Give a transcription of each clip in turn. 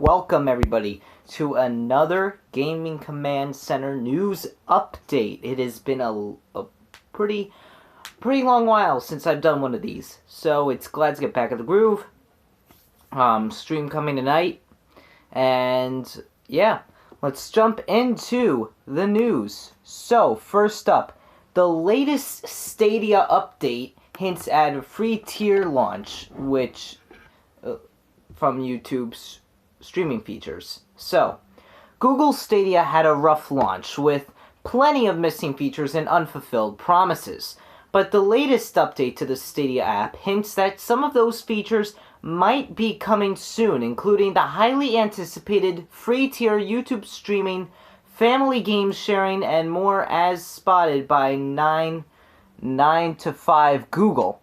Welcome everybody to another Gaming Command Center news update. It has been a pretty long while since I've done one of these, so it's glad to get back in the groove. Stream coming tonight, and yeah, let's jump into the news. So first up, the latest Stadia update hints at a free tier launch, which from YouTube's streaming features. So, Google Stadia had a rough launch with plenty of missing features and unfulfilled promises. But the latest update to the Stadia app hints that some of those features might be coming soon, including the highly anticipated free tier YouTube streaming, family game sharing, and more, as spotted by 9 to 5 Google.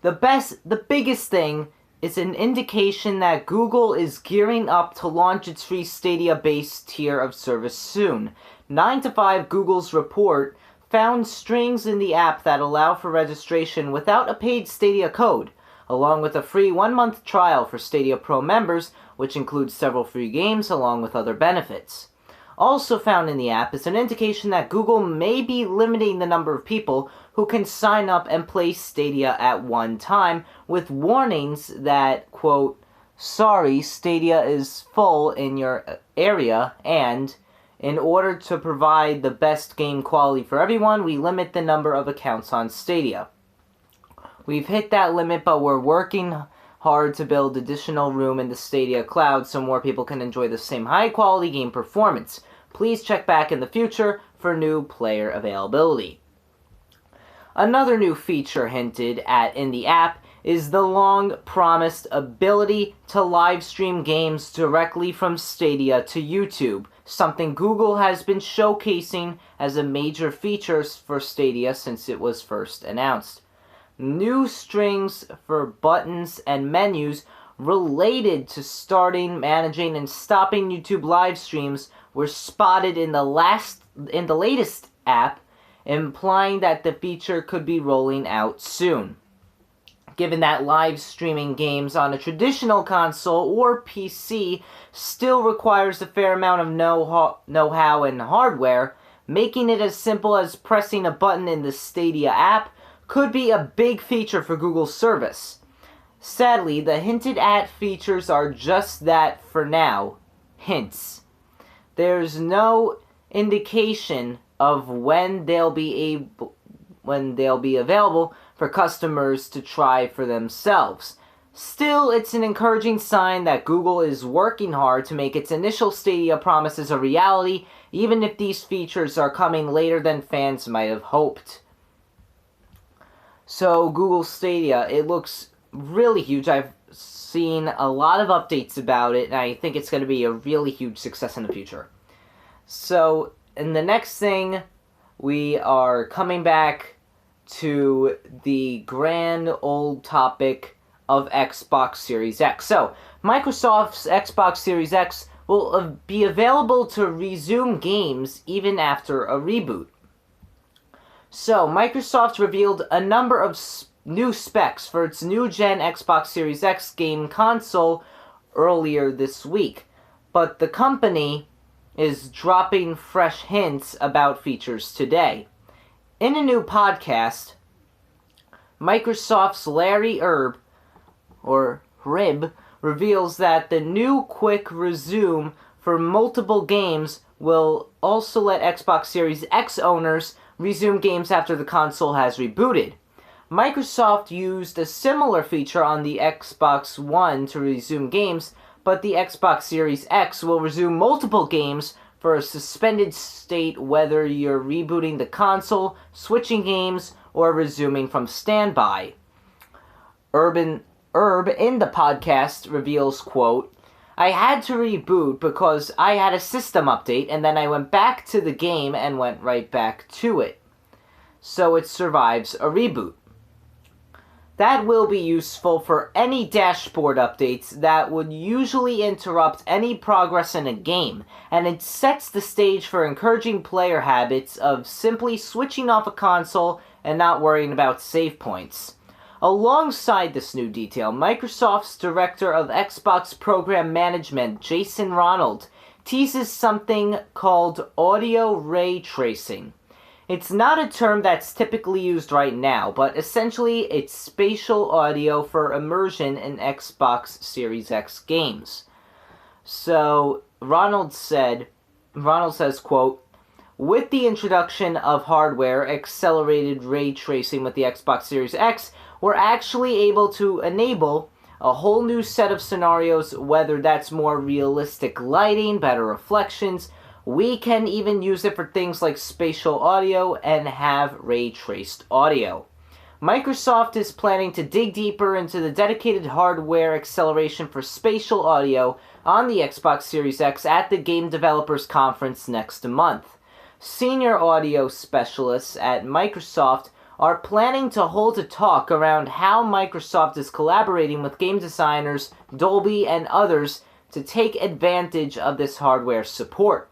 The biggest thing is an indication that Google is gearing up to launch its free Stadia-based tier of service soon. 9 to 5 Google's report found strings in the app that allow for registration without a paid Stadia code, along with a free 1-month trial for Stadia Pro members, which includes several free games along with other benefits. Also found in the app is an indication that Google may be limiting the number of people who can sign up and play Stadia at one time, with warnings that, quote, "Sorry, Stadia is full in your area, and in order to provide the best game quality for everyone, we limit the number of accounts on Stadia. We've hit that limit, but we're working hard to build additional room in the Stadia cloud so more people can enjoy the same high-quality game performance. Please check back in the future for new player availability." Another new feature hinted at in the app is the long-promised ability to live stream games directly from Stadia to YouTube, something Google has been showcasing as a major feature for Stadia since it was first announced. New strings for buttons and menus related to starting, managing, and stopping YouTube live streams were spotted in the latest app, implying that the feature could be rolling out soon. Given that live streaming games on a traditional console or PC still requires a fair amount of know-how and hardware, making it as simple as pressing a button in the Stadia app could be a big feature for Google's service. Sadly, the hinted at features are just that for now, hints. There's no indication of when they'll be available for customers to try for themselves. Still, it's an encouraging sign that Google is working hard to make its initial Stadia promises a reality, even if these features are coming later than fans might have hoped. So, Google Stadia, it looks really huge. I've seen a lot of updates about it, and I think it's going to be a really huge success in the future. So, in the next thing, we are coming back to the grand old topic of Xbox Series X. So, Microsoft's Xbox Series X will be available to resume games even after a reboot. So, Microsoft revealed a number of new specs for its new-gen Xbox Series X game console earlier this week, but the company is dropping fresh hints about features today. In a new podcast, Microsoft's Larry Rib reveals that the new quick resume for multiple games will also let Xbox Series X owners resume games after the console has rebooted. Microsoft used a similar feature on the Xbox One to resume games, but the Xbox Series X will resume multiple games for a suspended state whether you're rebooting the console, switching games, or resuming from standby. Herb in the podcast reveals, quote, "I had to reboot because I had a system update, and then I went back to the game and went right back to it. So it survives a reboot." That will be useful for any dashboard updates that would usually interrupt any progress in a game, and it sets the stage for encouraging player habits of simply switching off a console and not worrying about save points. Alongside this new detail, Microsoft's Director of Xbox Program Management, Jason Ronald, teases something called audio ray tracing. It's not a term that's typically used right now, but essentially it's spatial audio for immersion in Xbox Series X games. So, Ronald says, quote, "With the introduction of hardware accelerated ray tracing with the Xbox Series X, we're actually able to enable a whole new set of scenarios, whether that's more realistic lighting, better reflections. We can even use it for things like spatial audio and have ray-traced audio." Microsoft is planning to dig deeper into the dedicated hardware acceleration for spatial audio on the Xbox Series X at the Game Developers Conference next month. Senior audio specialists at Microsoft are planning to hold a talk around how Microsoft is collaborating with game designers, Dolby, and others to take advantage of this hardware support.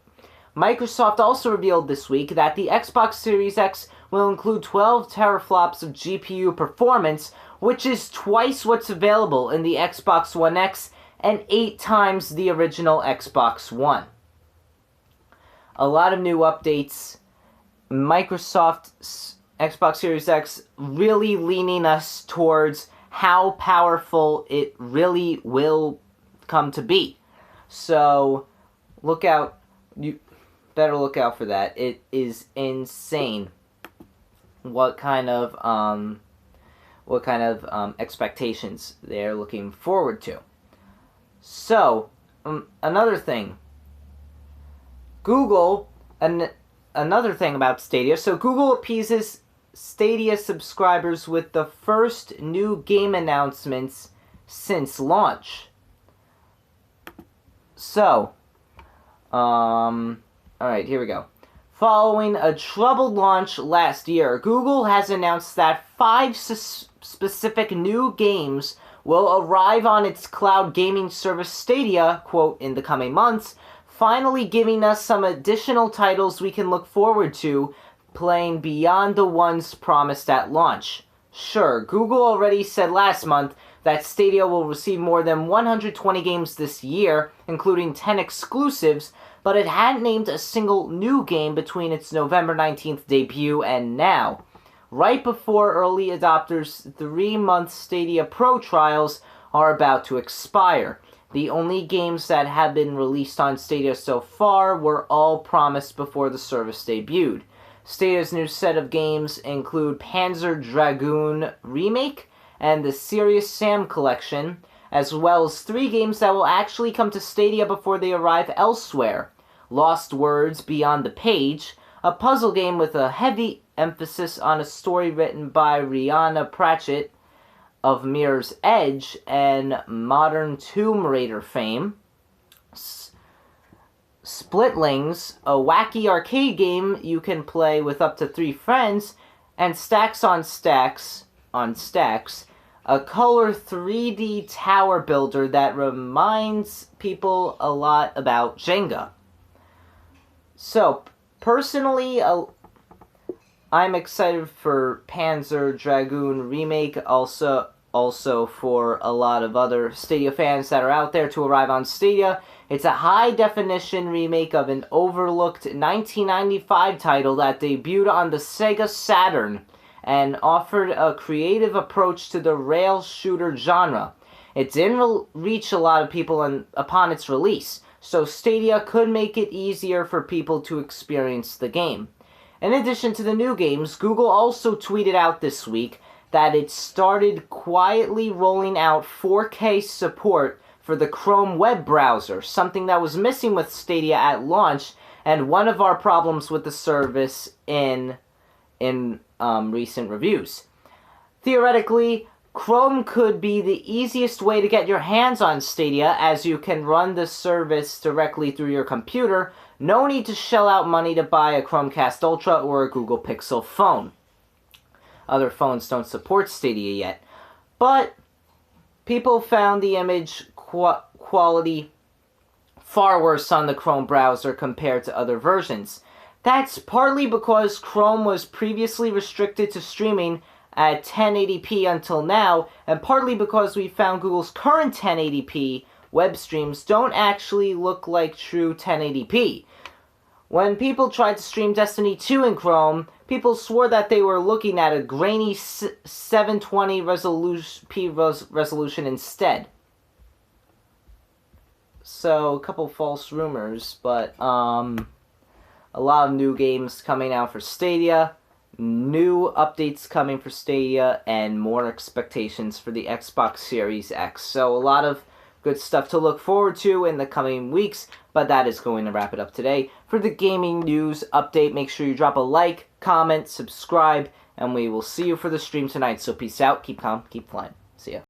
Microsoft also revealed this week that the Xbox Series X will include 12 teraflops of GPU performance, which is twice what's available in the Xbox One X and 8 times the original Xbox One. A lot of new updates. Microsoft's Xbox Series X really leaning us towards how powerful it really will come to be. So, look out. You better look out for that. It is insane what kind of expectations they're looking forward to. So, another thing. Another thing about Stadia. So, Google appeases Stadia subscribers with the first new game announcements since launch. So, alright, here we go. Following a troubled launch last year, Google has announced that 5 specific new games will arrive on its cloud gaming service Stadia, quote, in the coming months, finally giving us some additional titles we can look forward to playing beyond the ones promised at launch. Sure, Google already said last month that Stadia will receive more than 120 games this year, including 10 exclusives, but it hadn't named a single new game between its November 19th debut and now. Right before early adopters' 3-month Stadia Pro trials are about to expire. The only games that have been released on Stadia so far were all promised before the service debuted. Stadia's new set of games include Panzer Dragoon Remake and the Serious Sam Collection, as well as 3 games that will actually come to Stadia before they arrive elsewhere. Lost Words Beyond the Page, a puzzle game with a heavy emphasis on a story written by Rihanna Pratchett of Mirror's Edge and modern Tomb Raider fame. Splitlings, a wacky arcade game you can play with up to 3 friends, and Stacks on Stacks, a color 3D tower builder that reminds people a lot about Jenga. So, personally, I'm excited for Panzer Dragoon Remake, also for a lot of other Stadia fans that are out there to arrive on Stadia. It's a high-definition remake of an overlooked 1995 title that debuted on the Sega Saturn and offered a creative approach to the rail shooter genre. It didn't reach a lot of people upon its release, so Stadia could make it easier for people to experience the game. In addition to the new games, Google also tweeted out this week that it started quietly rolling out 4K support for the Chrome web browser, something that was missing with Stadia at launch, and one of our problems with the service in recent reviews. Theoretically, Chrome could be the easiest way to get your hands on Stadia, as you can run the service directly through your computer. No need to shell out money to buy a Chromecast Ultra or a Google Pixel phone. Other phones don't support Stadia yet, but people found the image quality far worse on the Chrome browser compared to other versions. That's partly because Chrome was previously restricted to streaming at 1080p until now, and partly because we found Google's current 1080p web streams don't actually look like true 1080p. When people tried to stream Destiny 2 in Chrome, people swore that they were looking at a grainy 720 resolution instead. So, a couple false rumors, but a lot of new games coming out for Stadia, new updates coming for Stadia, and more expectations for the Xbox Series X. So, a lot of good stuff to look forward to in the coming weeks, but that is going to wrap it up today. For the gaming news update, make sure you drop a like, comment, subscribe, and we will see you for the stream tonight. So peace out, keep calm, keep flying. See ya.